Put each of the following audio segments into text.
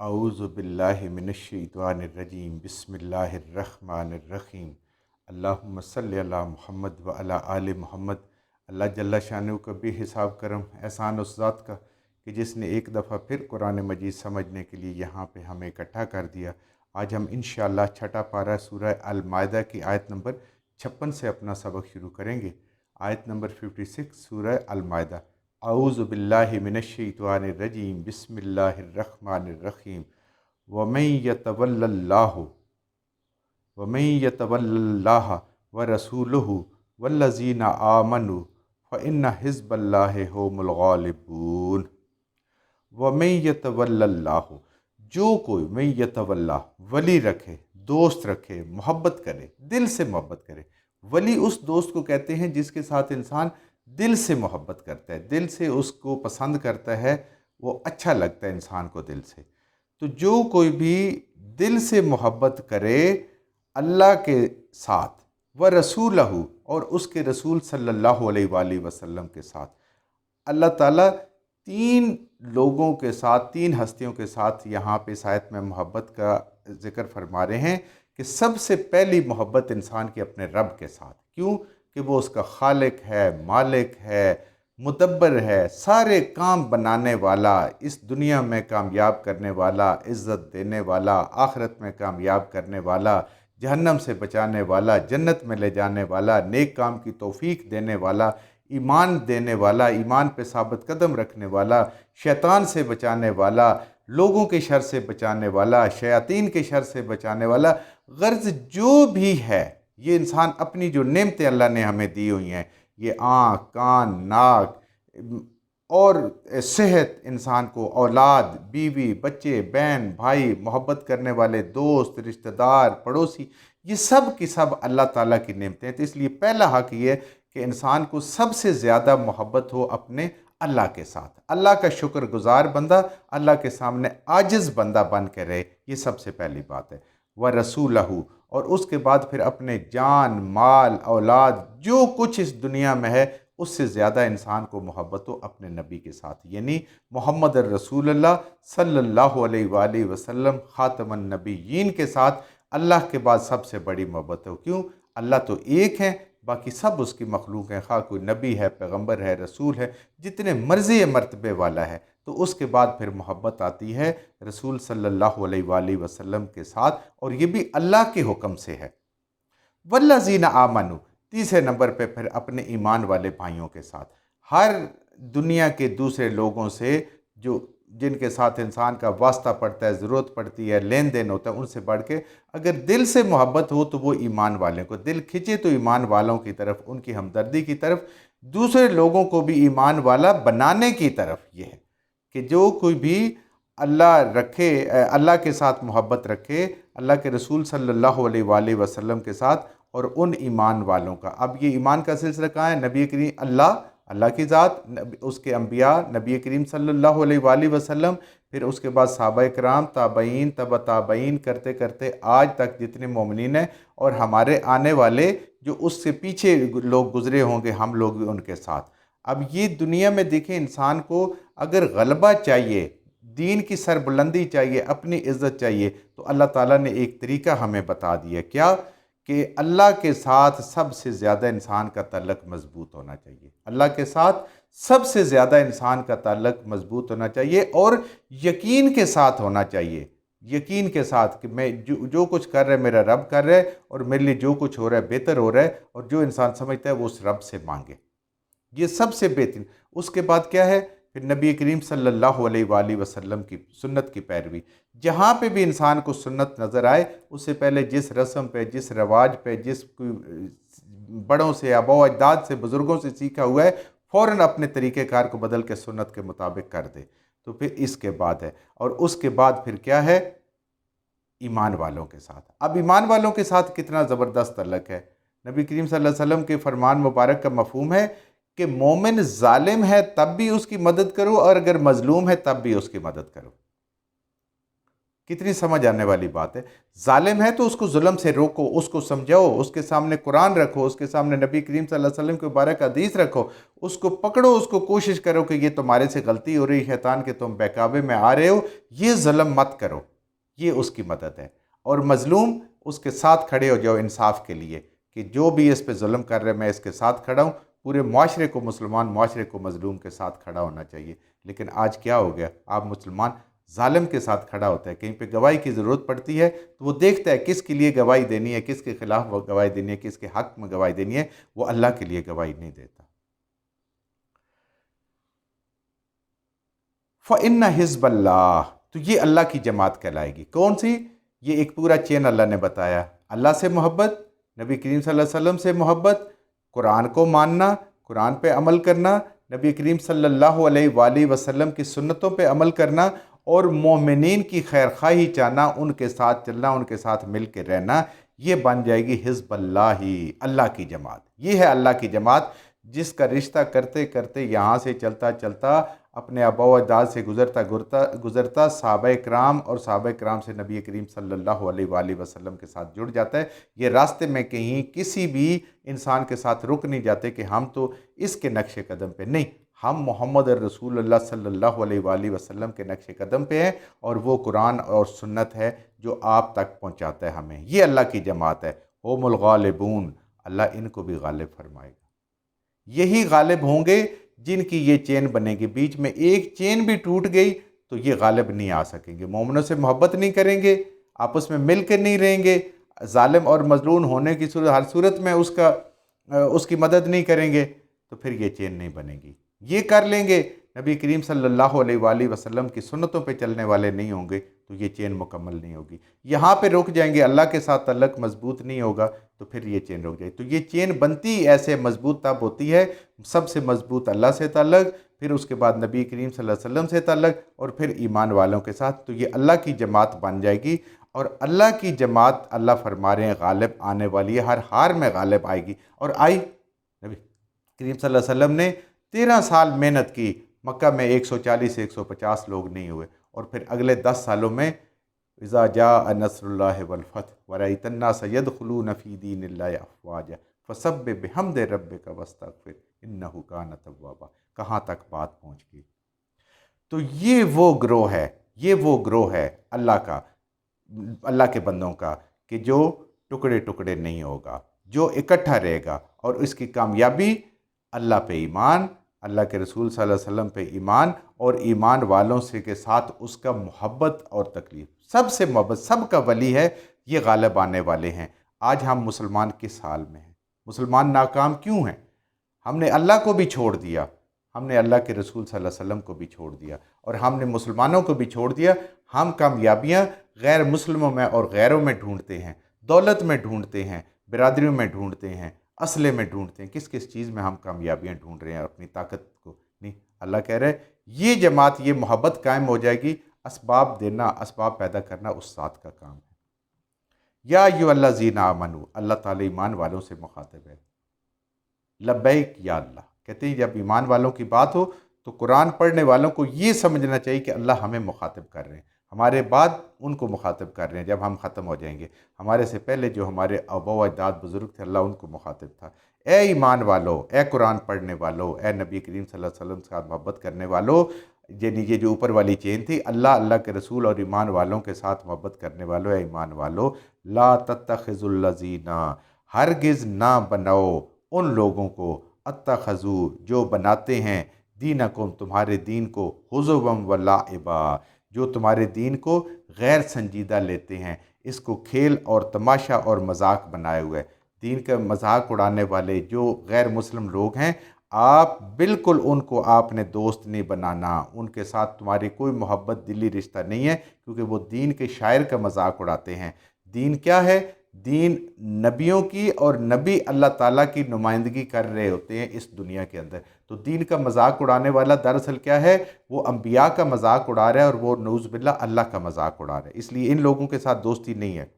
اعوذ باللہ من الشیطان الرجیم بسم اللہ الرحمن الرحیم اللہم صلی علی محمد و علی آل محمد۔ اللہ جل شانہ کا بھی حساب کرم احسان اس ذات کا کہ جس نے ایک دفعہ پھر قرآن مجید سمجھنے کے لیے یہاں پہ ہمیں اکٹھا کر دیا۔ آج ہم انشاءاللہ چھٹا پارہ سورہ المائدہ کی آیت نمبر 56 سے اپنا سبق شروع کریں گے۔ آیت نمبر 56 سورہ المائدہ۔ اعوذ باللہ من الشیطان الرجیم بسم اللہ الرحمن الرحیم ومن یتول اللہ ورسولہ والذین آمنوا فإن حزب اللہ هم الغالبون۔ ومن یتول اللہ، جو کوئی من یتول، ولی رکھے، دوست رکھے، محبت کرے، دل سے محبت کرے۔ ولی اس دوست کو کہتے ہیں جس کے ساتھ انسان دل سے محبت کرتا ہے، دل سے اس کو پسند کرتا ہے، وہ اچھا لگتا ہے انسان کو دل سے۔ تو جو کوئی بھی دل سے محبت کرے اللہ کے ساتھ ورسولہ، اور اس کے رسول صلی اللہ علیہ وآلہ وسلم کے ساتھ، اللہ تعالیٰ تین لوگوں کے ساتھ، تین ہستیوں کے ساتھ یہاں پہ اس آیت میں محبت کا ذکر فرما رہے ہیں کہ سب سے پہلی محبت انسان کی اپنے رب کے ساتھ۔ کیوں؟ کہ وہ اس کا خالق ہے، مالک ہے، مدبر ہے، سارے کام بنانے والا، اس دنیا میں کامیاب کرنے والا، عزت دینے والا، آخرت میں کامیاب کرنے والا، جہنم سے بچانے والا، جنت میں لے جانے والا، نیک کام کی توفیق دینے والا، ایمان دینے والا، ایمان پہ ثابت قدم رکھنے والا، شیطان سے بچانے والا، لوگوں کے شر سے بچانے والا، شیاطین کے شر سے بچانے والا۔ غرض جو بھی ہے، یہ انسان اپنی جو نعمتیں اللہ نے ہمیں دی ہوئی ہیں، یہ آنکھ، کان، ناک اور صحت، انسان کو اولاد، بیوی، بچے، بہن، بھائی، محبت کرنے والے دوست، رشتہ دار، پڑوسی، یہ سب کی سب اللہ تعالیٰ کی نعمتیں ہیں۔ تو اس لیے پہلا حق یہ ہے کہ انسان کو سب سے زیادہ محبت ہو اپنے اللہ کے ساتھ۔ اللہ کا شکر گزار بندہ، اللہ کے سامنے عاجز بندہ بن کے رہے، یہ سب سے پہلی بات ہے۔ وَرَسُولَهُ، اور اس کے بعد پھر اپنے جان، مال، اولاد، جو کچھ اس دنیا میں ہے، اس سے زیادہ انسان کو محبت ہو اپنے نبی کے ساتھ، یعنی محمد الرسول اللہ صلی اللہ علیہ وآلہ وسلم خاتم النبیین کے ساتھ اللہ کے بعد سب سے بڑی محبت ہو۔ کیوں؟ اللہ تو ایک ہے، باقی سب اس کی مخلوق ہیں، خواہ کوئی نبی ہے، پیغمبر ہے، رسول ہے، جتنے مرضی مرتبے والا ہے، تو اس کے بعد پھر محبت آتی ہے رسول صلی اللہ علیہ وآلہ وسلم کے ساتھ، اور یہ بھی اللہ کے حکم سے ہے۔ والذین آمنوا، تیسرے نمبر پہ پھر اپنے ایمان والے بھائیوں کے ساتھ۔ ہر دنیا کے دوسرے لوگوں سے جن کے ساتھ انسان کا واسطہ پڑتا ہے، ضرورت پڑتی ہے، لین دین ہوتا ہے، ان سے بڑھ کے اگر دل سے محبت ہو تو وہ ایمان والوں کو دل کھنچے، تو ایمان والوں کی طرف، ان کی ہمدردی کی طرف، دوسرے لوگوں کو بھی ایمان والا بنانے کی طرف۔ یہ ہے کہ جو کوئی بھی اللہ رکھے، اللہ کے ساتھ محبت رکھے، اللہ کے رسول صلی اللہ علیہ وآلہ وسلم کے ساتھ، اور ان ایمان والوں کا۔ اب یہ ایمان کا سلسلہ کہاں ہے؟ نبی کریم اللہ کی ذات، اس کے انبیاء، نبی کریم صلی اللہ علیہ وآلہ وسلم، پھر اس کے بعد صحابہ کرام، تابعین، تبع تابعین، کرتے کرتے آج تک جتنے مومنین ہیں، اور ہمارے آنے والے جو اس سے پیچھے لوگ گزرے ہوں گے، ہم لوگ بھی ان کے ساتھ۔ اب یہ دنیا میں دیکھیں، انسان کو اگر غلبہ چاہیے، دین کی سربلندی چاہیے، اپنی عزت چاہیے، تو اللہ تعالیٰ نے ایک طریقہ ہمیں بتا دیا۔ کیا؟ کہ اللہ کے ساتھ سب سے زیادہ انسان کا تعلق مضبوط ہونا چاہیے۔ اللہ کے ساتھ سب سے زیادہ انسان کا تعلق مضبوط ہونا چاہیے، اور یقین کے ساتھ ہونا چاہیے۔ یقین کے ساتھ کہ میں جو کچھ کر رہا ہے میرا رب کر رہا ہے، اور میرے لیے جو کچھ ہو رہا ہے بہتر ہو رہا ہے، اور جو انسان سمجھتا ہے وہ اس رب سے مانگے، یہ سب سے بہترین۔ اس کے بعد کیا ہے؟ پھر نبی کریم صلی اللہ علیہ وآلہ وسلم کی سنت کی پیروی۔ جہاں پہ بھی انسان کو سنت نظر آئے، اس سے پہلے جس رسم پہ، جس رواج پہ، جس بڑوں سے، آباء و اجداد سے، بزرگوں سے سیکھا ہوا ہے، فوراً اپنے طریقہ کار کو بدل کے سنت کے مطابق کر دے۔ تو پھر اس کے بعد ہے، اور اس کے بعد پھر کیا ہے؟ ایمان والوں کے ساتھ۔ اب ایمان والوں کے ساتھ کتنا زبردست تعلق ہے۔ نبی کریم صلی اللہ علیہ وسلم کے فرمان مبارک کا مفہوم ہے کہ مومن ظالم ہے تب بھی اس کی مدد کرو، اور اگر مظلوم ہے تب بھی اس کی مدد کرو۔ कितनी समझ आने वाली बात है। जालिम है तो उसको जुल्म से रोको, उसको समझाओ, उसके सामने कुरान रखो, उसके सामने नबी करीम सल्लल्लाहु अलैहि वसल्लम के मुबारक हदीस रखो, उसको पकड़ो, उसको कोशिश करो कि ये तुम्हारे से गलती हो रही है शैतान के, तुम बहकावे में आ रहे हो, ये जुल्म मत करो। ये उसकी मदद है। और मजलूम उसके साथ खड़े हो जाओ इंसाफ के लिए कि जो भी इस पे जुल्म कर रहे हैं मैं इसके साथ खड़ा हूँ। पूरे मुआशरे को, मुसलमान मुआशरे को मजलूम के साथ खड़ा होना चाहिए। लेकिन आज क्या हो गया, आप मुसलमान जालिम के साथ खड़ा होता है। कहीं पे गवाही की ज़रूरत पड़ती है तो वो देखता है किसके लिए गवाही देनी है, किसके खिलाफ वो गवाही देनी है, किसके हक में गवाही देनी है, वो अल्लाह के लिए गवाही नहीं देता। फ़इन्ना हिज़्बल्लाह, तो ये अल्लाह की जमात कहलाएगी। कौन सी? ये एक पूरा चेन अल्लाह ने बताया। अल्लाह से मोहब्बत, नबी करीम सल्लल्लाहु अलैहि वसल्लम से मोहब्बत, कुरान को मानना, कुरान पे अमल करना, नबी करीम सल्लल्लाहु अलैहि वसल्लम की सुन्नतों पे अमल करना और मोमिनीन की खैरखाही चाहना, उनके साथ चलना, उनके साथ मिल के रहना, ये बन जाएगी हिज़्बल्लाही, अल्लाह की जमात। ये है अल्लाह की जमात जिसका रिश्ता करते करते यहाँ से चलता चलता अपने आबा व अजदाद से गुज़रता सहाबा कराम और सहाबा कराम से नबी करीम सल्लल्लाहु अलैहि वसल्लम के साथ जुड़ जाता है। ये रास्ते में कहीं किसी भी इंसान के साथ रुक नहीं जाते कि हम तो इसके नक्शे कदम पे नहीं, हम मोहम्मद रसूलुल्लाह सल्लल्लाहु अलैहि वसल्लम के नक्शे कदम पे हैं और वो कुरान और सुन्नत है जो आप तक पहुँचाता है हमें। ये अल्लाह की जमात है। हुमुल गालिबून, अल्लाह इनको भी गालिब फरमाएगा। यही गालिब होंगे जिनकी ये चेन बनेगी। बीच में एक चेन भी टूट गई तो ये गालिब नहीं आ सकेंगे। मोमिनों से मोहब्बत नहीं करेंगे, आपस में मिल कर नहीं रहेंगे, जालिम और मजलूम होने की हर सूरत में उसकी मदद नहीं करेंगे, तो फिर ये चेन नहीं बनेगी। ये कर लेंगे, नबी करीम सल्लल्लाहु अलैहि वसल्लम की सुन्नतों पे चलने वाले नहीं होंगे, तो ये चेन मुकम्मल नहीं होगी। यहाँ पे रुक जाएंगे, अल्लाह के साथ तल्लक मजबूत नहीं होगा, तो फिर ये चेन रुक जाएगी। तो ये चेन बनती ऐसे मजबूत तब होती है, सबसे मजबूत अल्लाह से ताल्लुक़, फिर उसके बाद नबी करीम सल्लल्लाहु अलैहि वसल्लम से ताल्लुक़, और फिर ईमान वालों के साथ। तो ये अल्लाह की जमात बन जाएगी। और अल्लाह की जमात, अल्लाह फरमा रहे हैं, गालिब आने वाली है, हर हार में गालिब आएगी। और आई, नबी करीम सल्लल्लाहु अलैहि वसल्लम ने 13 साल मेहनत की, मक्का में 140 से 150 लोग नहीं हुए, और फिर अगले 10 सालों में इज़ा जाअ नस्रुल्लाहि वल फतह व रअयतन नास यदखुलून फ़ी दीनिल्लाहि अफ़वाजा फसब्बिह बिहम्दि रब्बिका वस्तग़फ़िर इन्नहु कान तव्वाबा। कहाँ तक बात पहुँच गई। तो ये वो ग्रोह है, ये वो ग्रोह है अल्लाह का, अल्लाह के बंदों का, कि जो टुकड़े टुकड़े नहीं होगा, जो इकट्ठा रहेगा। और इसकी कामयाबी अल्लाह पे ईमान, अल्लाह के रसूल सल्लल्लाहु अलैहि वसल्लम पे ईमान, और ईमान वालों से के साथ उसका मोहब्बत और तकलीफ़, सबसे मोहब्बत, सबका वली है, ये गालिब आने वाले हैं। आज हम मुसलमान किस हाल में हैं? मुसलमान नाकाम क्यों हैं? हमने अल्लाह को भी छोड़ दिया, हमने अल्लाह के रसूल सल्लल्लाहु अलैहि वसल्लम को भी छोड़ दिया, और हमने मुसलमानों को भी छोड़ दिया। हम कामयाबियाँ गैर मुस्लिमों में और गैरों में ढूंढते हैं, दौलत में ढूंढते हैं, बिरादरियों में ढूंढते हैं, असले में ढूंढते हैं। किस किस चीज़ में हम कामयाबियाँ ढूंढ रहे हैं अपनी ताकत को? नहीं, अल्लाह कह रहे हैं ये जमात, ये मोहब्बत कायम हो जाएगी। असबाब देना, असबाब पैदा करना उस साथ का काम है। या अय्युहल्लज़ीना आमनू, अल्लाह ताला ईमान वालों से मुखातिब है। लब्बैक या अल्लाह, कहते हैं जब ईमान वालों की बात हो तो कुरान पढ़ने वालों को ये समझना चाहिए कि अल्लाह हमें मुखातिब कर रहे हैं, हमारे बाद उनको मुखातिब कर रहे हैं जब हम ख़त्म हो जाएंगे। हमारे से पहले जो हमारे आबा व अजदाद बुज़ुर्ग थे, अल्लाह उनको मुखातिब था। ए ईमान वालो, ए कुरान पढ़ने वालो, ए नबी करीम सल्लल्लाहु अलैहि वसल्लम के साथ मोहब्बत करने वालो, ये जो ऊपर वाली चेन थी, अल्लाह, अल्लाह के रसूल और ईमान वालों के साथ मोहब्बत करने वालों, ए ईमान वालो, ला तत्तखिज़ुल्लज़ीना, हरगिज़ ना बनाओ उन लोगों को, अत्तखज़ू, जो बनाते हैं, दीनकुम, तुम्हारे दीन को, हुज़ुवम व लाइबा, जो तुम्हारे दीन को गैर संजीदा लेते हैं, इसको खेल और तमाशा और मजाक बनाए हुए। दीन का मजाक उड़ाने वाले जो गैर मुस्लिम लोग हैं, आप बिल्कुल उनको आपने दोस्त नहीं बनाना, उनके साथ तुम्हारी कोई मोहब्बत दिली रिश्ता नहीं है, क्योंकि वो दीन के शायर का मजाक उड़ाते हैं। दीन क्या है? दीन नबियों की, और नबी अल्लाह ताला की नुमाइंदगी कर रहे होते हैं इस दुनिया के अंदर। तो दीन का मजाक उड़ाने वाला दरअसल क्या है? वो अंबिया का मजाक उड़ा रहा है, और वो नऊज़ बिल्लाह अल्लाह का मजाक उड़ा रहा है। इसलिए इन लोगों के साथ दोस्ती नहीं है।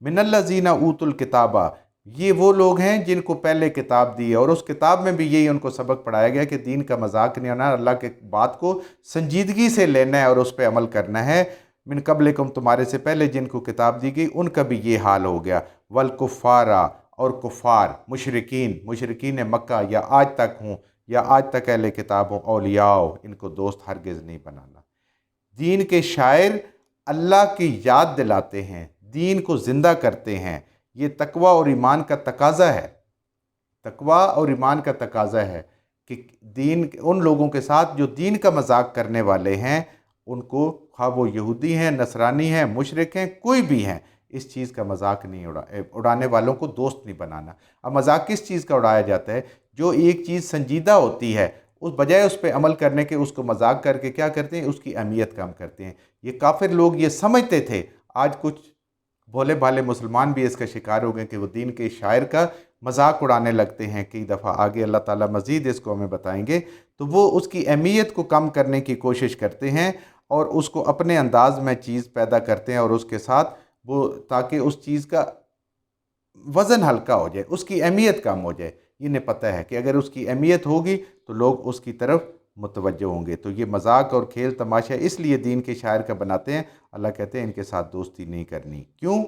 मिनल्लज़ीना ऊतुल किताबा, ये वो लोग हैं जिनको पहले किताब दी है, और उस किताब में भी यही उनको सबक पढ़ाया गया कि दीन का मजाक नहीं होना, अल्लाह के बात को संजीदगी से लेना है और उस पर अमल करना है। من क़ब्लिकुम तुम्हारे से पहले जिनको किताब दी गई उनका भी ये हाल हो गया, वल कुफ़ारा और कुफ़ार मुशरिकीन मक्का या आज तक हूँ या आज तक अहले किताब हूँ, औलियाओ इनको दोस्त हरगिज़ नहीं बनाना। दीन के शायर अल्लाह की याद दिलाते हैं, दीन को ज़िंदा करते हैं। ये तकवा और ईमान का तकाज़ा है, तकवा और ईमान का तकाज़ा है कि दीन उन लोगों के साथ जो दीन का मजाक करने वाले हैं, उनको खा वो यहूदी हैं, नसरानी हैं, मुशरिक हैं, कोई भी हैं, इस चीज़ का मजाक नहीं उड़ाने वालों को दोस्त नहीं बनाना। अब मजाक किस चीज़ का उड़ाया जाता है? जो एक चीज़ संजीदा होती है उस बजाय उस पर अमल करने के उसको मजाक करके क्या करते हैं, उसकी अहमियत कम करते हैं। ये काफिर लोग ये समझते थे। आज कुछ भोले भाले मुसलमान भी इसका शिकार हो गए कि वो दीन के शायर का मजाक उड़ाने लगते हैं। कई दफ़ा आगे अल्लाह ताला मज़ीद इसको हमें बताएंगे, तो वो उसकी अहमियत को कम करने की कोशिश करते हैं और उसको अपने अंदाज में चीज़ पैदा करते हैं और उसके साथ वो ताकि उस चीज़ का वज़न हल्का हो जाए, उसकी अहमियत कम हो जाए। इन्हें पता है कि अगर उसकी अहमियत होगी तो लोग उसकी तरफ मुतवज्जो होंगे। तो ये मजाक और खेल तमाशा इसलिए दीन के शायर का बनाते हैं। अल्लाह कहते हैं इनके साथ दोस्ती नहीं करनी। क्यों?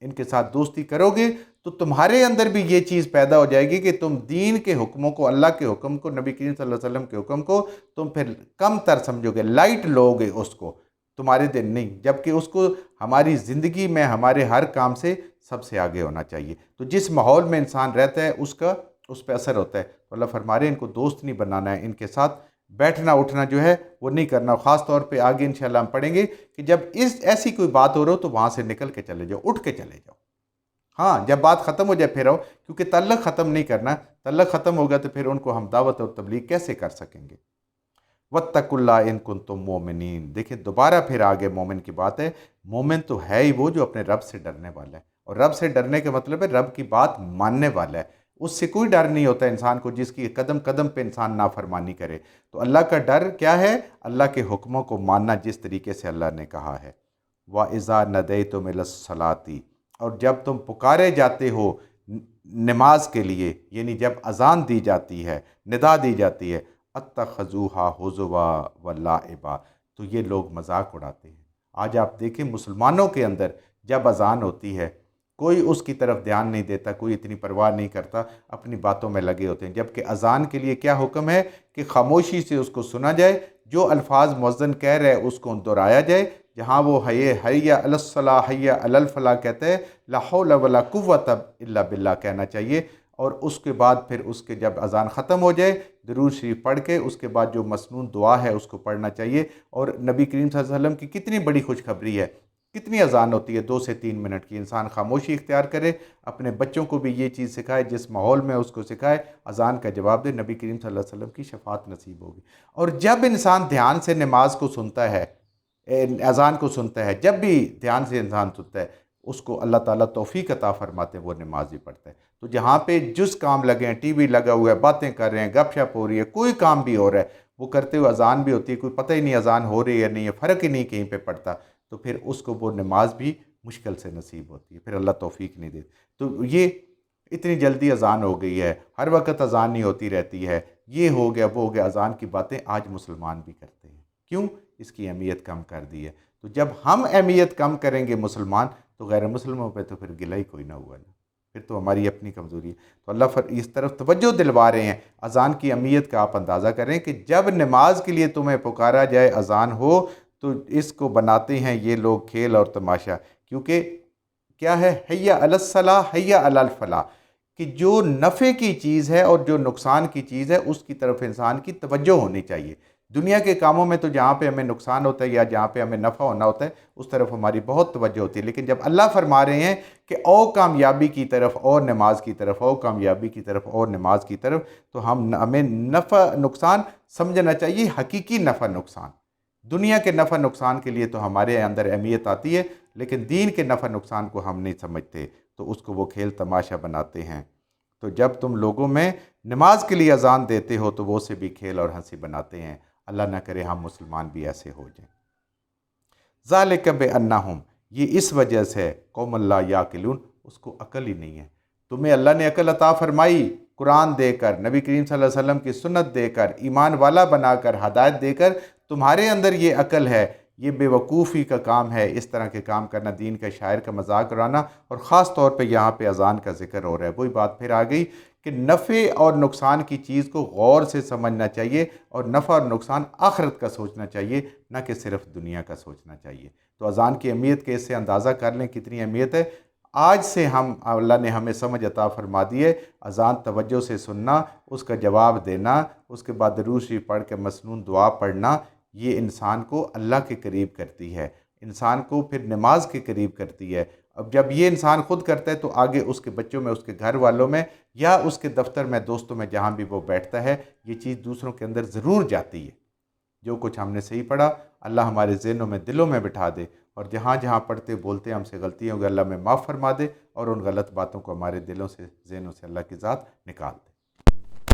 इनके साथ दोस्ती करोगे तो तुम्हारे अंदर भी ये चीज़ पैदा हो जाएगी कि तुम दीन के हुक्मों को, अल्लाह के हुक्म को, नबी करीम सल्लल्लाहु अलैहि वसल्लम के हुक्म को तुम फिर कम तर समझोगे, लाइट लोगे उसको, तुम्हारे दिन नहीं, जबकि उसको हमारी ज़िंदगी में हमारे हर काम से सबसे आगे होना चाहिए। तो जिस माहौल में इंसान रहता है उसका उस पर असर होता है। तो अल्लाह फरमा रहे हैं इनको दोस्त नहीं बनाना है, इनके साथ बैठना उठना जो है वो नहीं करना। ख़ास तौर पे आगे इंशाल्लाह हम पढ़ेंगे कि जब ऐसी कोई बात हो रही हो तो वहाँ से निकल के चले जाओ, उठ के चले जाओ। हाँ, जब बात ख़त्म हो जाए फिर आओ, क्योंकि तल्लक ख़त्म नहीं करना। तल्लक ख़त्म होगा तो फिर उनको हम दावत और तबलीग कैसे कर सकेंगे। वत्तकुल्लाह इन कुंतुम मोमिनीन। देखिए दोबारा फिर आगे मोमिन की बात है। मोमिन तो है ही वो जो अपने रब से डरने वाला है, और रब से डरने का मतलब है रब की बात मानने वाला है। उससे कोई डर नहीं होता इंसान को जिसकी कदम कदम पे इंसान नाफरमानी करे। तो अल्लाह का डर क्या है? अल्लाह के हुक्मों को मानना जिस तरीके से अल्लाह ने कहा है। व इज़ा नदैतुम इलस्सलाती, और जब तुम पुकारे जाते हो नमाज के लिए, यानी जब अजान दी जाती है, निदा दी जाती है, अत्तखज़ूहा हुज़ुवा व लाइबा, तो ये लोग मजाक उड़ाते हैं। आज आप देखें मुसलमानों के अंदर जब अजान होती है कोई उसकी तरफ ध्यान नहीं देता, कोई इतनी परवाह नहीं करता, अपनी बातों में लगे होते हैं। जबकि अजान के लिए क्या हुक्म है कि खामोशी से उसको सुना जाए, जो अल्फाज मुअज्जिन कह रहे हैं उसको दोहराया जाए। जहाँ वो हय्या अलस्सलाह हय्या अलल फलाह कहते हैं, ला हौला वला कुव्वता इल्ला बिल्लाह कहना चाहिए। और उसके बाद फिर उसके जब अजान ख़त्म हो जाए दुरूद शरीफ पढ़ के उसके बाद जो मसनून दुआ है उसको पढ़ना चाहिए। और नबी करीम सल्लल्लाहु अलैहि वसल्लम की कितनी बड़ी खुशखबरी है, कितनी अजान होती है 2 से 3 मिनट की। इंसान खामोशी इख्तियार करे, अपने बच्चों को भी ये चीज़ सिखाए, जिस माहौल में उसको सिखाए अजान का जवाब दे, नबी करीम सल्लल्लाहु अलैहि वसल्लम की शफात नसीब होगी। और जब इंसान ध्यान से नमाज को सुनता है, अजान को सुनता है, जब भी ध्यान से इंसान सुनता है उसको अल्लाह ताला तौफीक अता फरमाते हैं, वो नमाज भी पढ़ता है। तो जहाँ पे जिस काम लगे हैं, टीवी लगा हुआ है, बातें कर रहे हैं, गपशप हो रही है, कोई काम भी हो रहा है, वो करते हुए अजान भी होती है, कोई पता ही नहीं अजान हो रही है नहीं है, फ़र्क ही नहीं कहीं पे पड़ता, तो फिर उसको वो नमाज भी मुश्किल से नसीब होती है, फिर अल्लाह तौफीक नहीं देती। तो ये इतनी जल्दी अजान हो गई है, हर वक्त अजान नहीं होती रहती है, ये हो गया वो हो गया, अजान की बातें आज मुसलमान भी करते हैं। क्यों? इसकी अहमियत कम कर दी है। तो जब हम अहमियत कम करेंगे मुसलमान, तो गैर मुसलमानों पे तो फिर गिला ही कोई ना हुआ ना, फिर तो हमारी अपनी कमज़ोरी है। तो अल्लाह इस तरफ तवज्जो दिलवा रहे हैं। अजान की अहमियत का आप अंदाज़ा करें कि जब नमाज के लिए तुम्हें पुकारा जाए, अजान हो, तो इसको बनाते हैं ये लोग खेल और तमाशा। क्योंकि क्या है, हय्या अलस्सलाह हय्या अलल फलाह, कि जो नफ़े की चीज़ है और जो नुकसान की चीज़ है उसकी तरफ इंसान की तवज्जो होनी चाहिए। दुनिया के कामों में तो जहाँ पे हमें नुकसान होता है या जहाँ पे हमें नफ़ा होना होता है उस तरफ हमारी बहुत तवज्जो होती है। लेकिन जब अल्लाह फरमा रहे हैं कि ओ कामयाबी की तरफ और नमाज की तरफ, ओ कामयाबी की तरफ और नमाज की तरफ, तो हमें नफ़ा नुकसान समझना चाहिए, हकीकी नफ़ा नुकसान। दुनिया के नफ़ा नुकसान के लिए तो हमारे अंदर अहमियत आती है, लेकिन दीन के नफ़ा नुकसान को हम नहीं समझते, तो उसको वो खेल तमाशा बनाते हैं। तो जब तुम लोगों में नमाज के लिए अजान देते हो तो वो से भी खेल और हंसी बनाते हैं। अल्लाह ना करे हम मुसलमान भी ऐसे हो जाएं। ज़ालिका बिअन्नहुम, ये इस वजह से कौमुन ला याक़िलून, उसको अकल ही नहीं है। तुम्हें अल्लाह ने अकल अता फरमाई कुरान देकर, नबी करीम सल्लल्लाहु अलैहि वसल्लम की सुन्नत देकर, ईमान वाला बनाकर, हदायत देकर, तुम्हारे अंदर ये अकल है یہ بیوقوفی کا کام ہے اس طرح کے کام کرنا، دین کا شاعر کا مذاق اڑانا، اور خاص طور پہ یہاں پہ اذان کا ذکر ہو رہا ہے۔ وہی بات پھر آ گئی کہ نفع اور نقصان کی چیز کو غور سے سمجھنا چاہیے، اور نفع اور نقصان آخرت کا سوچنا چاہیے، نہ کہ صرف دنیا کا سوچنا چاہیے۔ تو اذان کی اہمیت کے اس سے اندازہ کر لیں کتنی اہمیت ہے۔ آج سے اللہ نے ہمیں سمجھ عطا فرما دی ہے، اذان توجہ سے سننا، اس کا جواب دینا، اس کے بعد درود شریف پڑھ کے مسنون دعا پڑھنا، یہ انسان کو اللہ کے قریب کرتی ہے، انسان کو پھر نماز کے قریب کرتی ہے۔ اب جب یہ انسان خود کرتا ہے تو آگے اس کے بچوں میں، اس کے گھر والوں میں، یا اس کے دفتر میں، دوستوں میں، جہاں بھی وہ بیٹھتا ہے، یہ چیز دوسروں کے اندر ضرور جاتی ہے۔ جو کچھ ہم نے صحیح پڑھا اللہ ہمارے ذہنوں میں، دلوں میں بٹھا دے، اور جہاں جہاں پڑھتے بولتے ہم سے غلطیاں ہوں گے اللہ میں معاف فرما دے، اور ان غلط باتوں کو ہمارے دلوں سے، ذہنوں سے اللہ کی ذات نکال دے۔